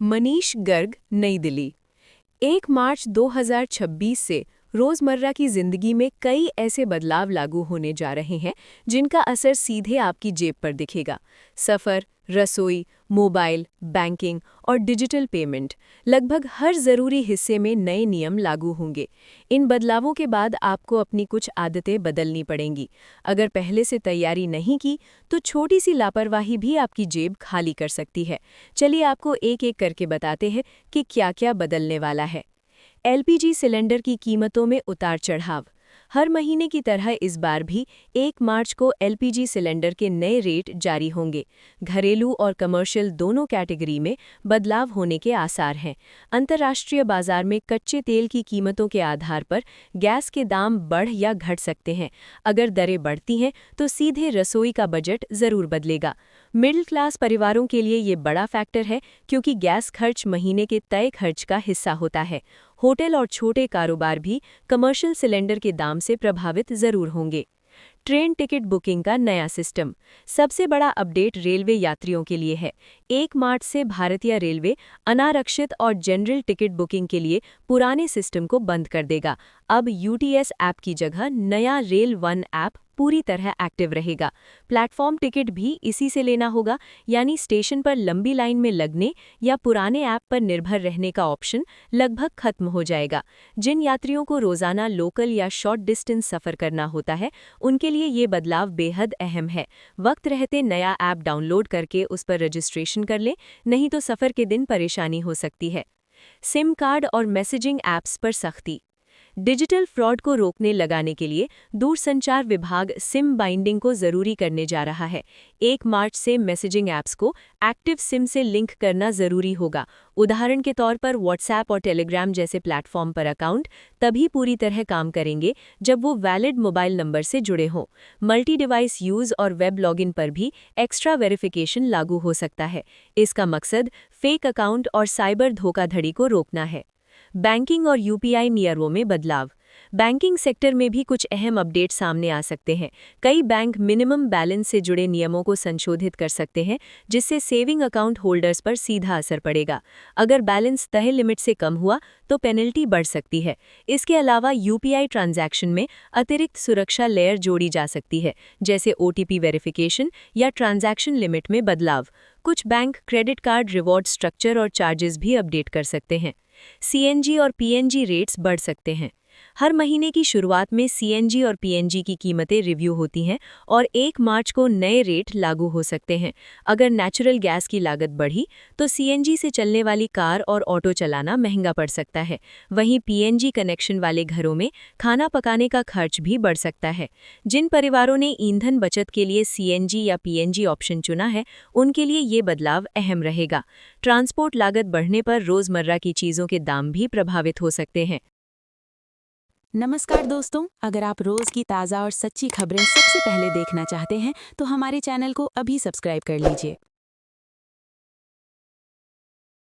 मनीष गर्ग, नई दिल्ली। 1 मार्च 2026 से रोज़मर्रा की ज़िंदगी में कई ऐसे बदलाव लागू होने जा रहे हैं जिनका असर सीधे आपकी जेब पर दिखेगा। सफ़र, रसोई, मोबाइल, बैंकिंग और डिजिटल पेमेंट, लगभग हर ज़रूरी हिस्से में नए नियम लागू होंगे। इन बदलावों के बाद आपको अपनी कुछ आदतें बदलनी पड़ेंगी। अगर पहले से तैयारी नहीं की, तो छोटी सी लापरवाही भी आपकी जेब खाली कर सकती है। चलिए आपको एक-एक करके बताते हैं कि क्या-क्या बदलने वाला है। एलपीजी सिलेंडर की कीमतों में उतार-चढ़ाव। हर महीने की तरह इस बार भी 1 मार्च को एलपीजी सिलेंडर के नए रेट जारी होंगे। घरेलू और कमर्शियल दोनों कैटेगरी में बदलाव होने के आसार हैं। अंतर्राष्ट्रीय बाजार में कच्चे तेल की कीमतों के आधार पर गैस के दाम बढ़ या घट सकते हैं। अगर दरें बढ़ती हैं तो सीधे रसोई का बजट ज़रूर बदलेगा। मिडिल क्लास परिवारों के लिए ये बड़ा फैक्टर है, क्योंकि गैस खर्च महीने के तय खर्च का हिस्सा होता है। होटल और छोटे कारोबार भी कमर्शियल सिलेंडर के दाम से प्रभावित जरूर होंगे। ट्रेन टिकट बुकिंग का नया सिस्टम। सबसे बड़ा अपडेट रेलवे यात्रियों के लिए है। 1 मार्च से भारतीय रेलवे अनारक्षित और जनरल टिकट बुकिंग के लिए पुराने सिस्टम को बंद कर देगा। अब यूटीएस ऐप की जगह नया रेल वन ऐप पूरी तरह एक्टिव रहेगा। प्लेटफॉर्म टिकट भी इसी से लेना होगा, यानी स्टेशन पर लंबी लाइन में लगने या पुराने ऐप पर निर्भर रहने का ऑप्शन लगभग खत्म हो जाएगा। जिन यात्रियों को रोजाना लोकल या शॉर्ट डिस्टेंस सफ़र करना होता है, उनके लिए ये बदलाव बेहद अहम है। वक्त रहते नया ऐप डाउनलोड करके उस पर रजिस्ट्रेशन कर लें, नहीं तो सफ़र के दिन परेशानी हो सकती है। सिम कार्ड और मैसेजिंग ऐप्स पर सख्ती। डिजिटल फ्रॉड को रोकने लगाने के लिए दूरसंचार विभाग सिम बाइंडिंग को ज़रूरी करने जा रहा है। 1 मार्च से मैसेजिंग ऐप्स को एक्टिव सिम से लिंक करना ज़रूरी होगा। उदाहरण के तौर पर व्हाट्सएप और टेलीग्राम जैसे प्लेटफॉर्म पर अकाउंट तभी पूरी तरह काम करेंगे जब वो वैलिड मोबाइल नंबर से जुड़े हों। मल्टी डिवाइस यूज़ और वेब लॉगिन पर भी एक्स्ट्रा वेरिफिकेशन लागू हो सकता है। इसका मकसद फेक अकाउंट और साइबर धोखाधड़ी को रोकना है। बैंकिंग और यूपीआई नियमों में बदलाव। बैंकिंग सेक्टर में भी कुछ अहम अपडेट सामने आ सकते हैं। कई बैंक मिनिमम बैलेंस से जुड़े नियमों को संशोधित कर सकते हैं, जिससे सेविंग अकाउंट होल्डर्स पर सीधा असर पड़ेगा। अगर बैलेंस तय लिमिट से कम हुआ तो पेनल्टी बढ़ सकती है। इसके अलावा यूपीआई ट्रांजैक्शन में अतिरिक्त सुरक्षा लेयर जोड़ी जा सकती है, जैसे ओटीपी वेरिफिकेशन या ट्रांजैक्शन लिमिट में बदलाव। कुछ bank credit card reward structure और चार्जेस भी अपडेट कर सकते हैं। सीएनजी और पीएनजी रेट्स बढ़ सकते हैं। हर महीने की शुरुआत में सीएनजी और पीएनजी की कीमतें रिव्यू होती हैं और 1 मार्च को नए रेट लागू हो सकते हैं। अगर नेचुरल गैस की लागत बढ़ी तो सीएनजी से चलने वाली कार और ऑटो चलाना महंगा पड़ सकता है। वहीं पीएनजी कनेक्शन वाले घरों में खाना पकाने का खर्च भी बढ़ सकता है। जिन परिवारों ने ईंधन बचत के लिए सीएनजी या पीएनजी ऑप्शन चुना है, उनके लिए ये बदलाव अहम रहेगा। ट्रांसपोर्ट लागत बढ़ने पर रोज़मर्रा की चीज़ों के दाम भी प्रभावित हो सकते हैं। नमस्कार दोस्तों, अगर आप रोज की ताज़ा और सच्ची खबरें सबसे पहले देखना चाहते हैं तो हमारे चैनल को अभी सब्सक्राइब कर लीजिए।